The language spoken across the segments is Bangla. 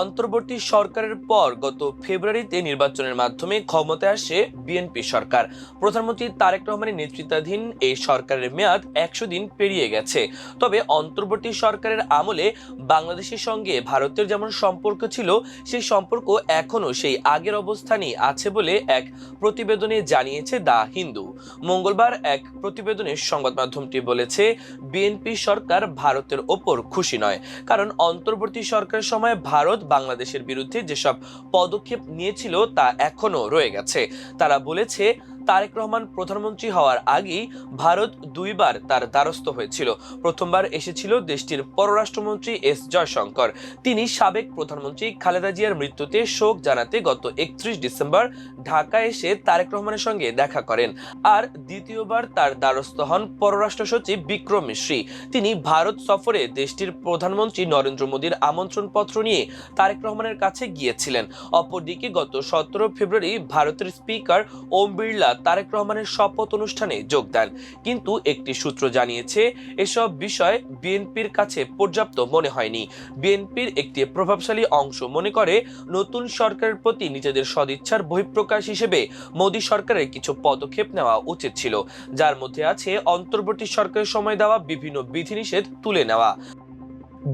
অন্তর্বর্তী সরকারের পর গত ফেব্রুয়ারিতে নির্বাচনের মাধ্যমে ক্ষমতায় আসে বিএনপি সরকার। প্রধানমন্ত্রী তারেক রহমানের নেতৃত্বাধীন এই সরকারের মেয়াদ 100 দিন পেরিয়ে গেছে। তবে অন্তর্বর্তী সরকারের আমলে বাংলাদেশের সঙ্গে ভারতের যেমন সম্পর্ক ছিল, সেই সম্পর্ক এখনো সেই আগের অবস্থানই আছে বলে এক প্রতিবেদনে জানিয়েছে দ্য হিন্দু। মঙ্গলবার এক প্রতিবেদনে সংবাদ মাধ্যমটি বলেছে, বিএনপি সরকার ভারতের ওপর খুশি নয়, কারণ অন্তর্বর্তী সরকারের সময় ভারত বাংলাদেশের বিরুদ্ধে যেসব পদক্ষেপ নিয়েছিল তা এখনো রয়ে গেছে। তারা বলেছে, তারেক রহমান প্রধানমন্ত্রী হওয়ার আগেই ভারত দুইবার তার দ্বারস্থ হয়েছিল। প্রথমবার এসেছিল দেশটির পররাষ্ট্রমন্ত্রী এস জয়শঙ্কর। তিনি সাবেক প্রধানমন্ত্রী খালেদা জিয়ার মৃত্যুতে শোক জানাতে গত 31 ডিসেম্বর ঢাকায় এসে তারেক রহমানের সঙ্গে দেখা করেন। আর দ্বিতীয়বার তার দ্বারস্থ হন পররাষ্ট্র সচিব বিক্রম মিশ্রি। তিনি ভারত সফরে দেশটির প্রধানমন্ত্রী নরেন্দ্র মোদীর আমন্ত্রণপত্র নিয়ে তারেক রহমানের কাছে গিয়েছিলেন। অপরদিকে গত 17 ফেব্রুয়ারি ভারতের স্পিকার ওম বিড়লা তারেক রহমানের শপথ অনুষ্ঠানে যোগ দেন। কিন্তু একটি সূত্র জানিয়েছে, এসব বিষয় বিএনপির কাছে পর্যাপ্ত মনে হয়নি। বিএনপির একটি প্রভাবশালী অংশ মনে করে, নতুন সরকারের প্রতি নিজেদের সদিচ্ছার বহিঃপ্রকাশ হিসেবে মোদী সরকারের কিছু পদক্ষেপ নেওয়া উচিত ছিল, যার মধ্যে আছে অন্তর্বর্তী সরকারের সময় দেওয়া বিভিন্ন বিধিনিষেধ তুলে নেওয়া।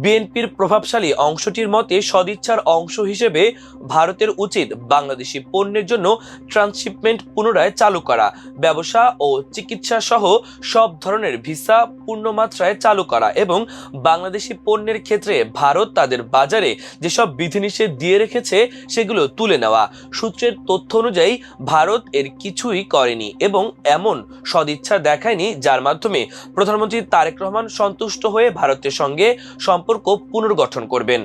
বিএনপির প্রভাবশালী অংশটির মতে, সদিচ্ছার অংশ হিসেবে ভারতের উচিত বাংলাদেশি পণ্যের জন্য ট্রান্সশিপমেন্ট পুনরায় চালু করা, ব্যবসা ও চিকিৎসা সহ সব ধরনের ভিসা পূর্ণমাত্রায় চালু করা এবং বাংলাদেশি পণ্যের ক্ষেত্রে ভারত তাদের বাজারে যেসব বিধিনিষেধ দিয়ে রেখেছে সেগুলো তুলে নেওয়া। সূত্রের তথ্য অনুযায়ী ভারত এর কিছুই করেনি এবং এমন সদিচ্ছা দেখায়নি যার মাধ্যমে প্রধানমন্ত্রী তারেক রহমান সন্তুষ্ট হয়ে ভারতের সঙ্গে সম্পর্ক পুনর্গঠন করবেন।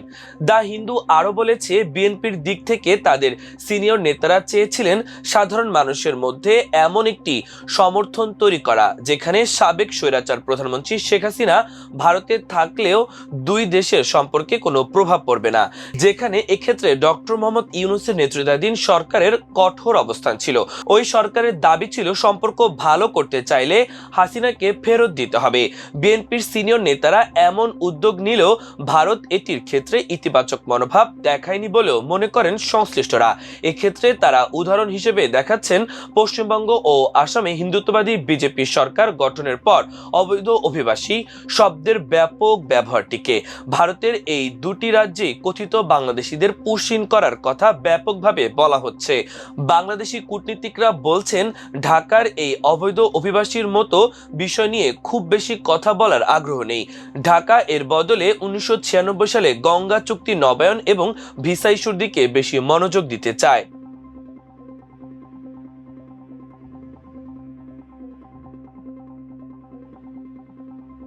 দ্য হিন্দু আরো বলেছে, বিএনপির দিক থেকে তাদের সিনিয়র নেতারা চেয়েছিলেন সাধারণ মানুষের মধ্যে এমন একটি সমর্থন তৈরি করা যেখানে সাবেক স্বৈরাচার প্রধানমন্ত্রী শেখ হাসিনা ভারতে থাকলেও দুই দেশের সম্পর্কে কোনো প্রভাব পড়বে না, যেখানে এক্ষেত্রে ডক্টর মোহাম্মদ ইউনূসের নেতৃত্বাধীন সরকারের কঠোর অবস্থান ছিল। ওই সরকারের দাবি ছিল সম্পর্ক ভালো করতে চাইলে হাসিনাকে ফেরত দিতে হবে। বিএনপির সিনিয়র নেতারা এমন উদ্যোগ নিলেও ভারত এটির ক্ষেত্রে ইতিবাচক মনোভাব দেখায়নি বলেও মনে করেন সংশ্লিষ্টরা। এক্ষেত্রে তারা উদাহরণ হিসেবে দেখাচ্ছেন পশ্চিমবঙ্গ ও আসামে হিন্দুত্ববাদী বিজেপি সরকার গঠনের পর অবৈধ অভিবাসী শব্দের ব্যাপক ব্যবহারটিকে। ভারতের এই দুটি রাজ্যে কথিত বাংলাদেশিদের পুশিন করার কথা ব্যাপকভাবে বলা হচ্ছে। বাংলাদেশি কূটনীতিকরা বলছেন, ঢাকার এই অবৈধ অভিবাসীর মতো বিষয় নিয়ে খুব বেশি কথা বলার আগ্রহ নেই। ঢাকা এর বদলে 1996 সালে গঙ্গা চুক্তি নবায়ন এবং ভিসা ইস্যুর দিকে বেশি মনোযোগ দিতে চায়।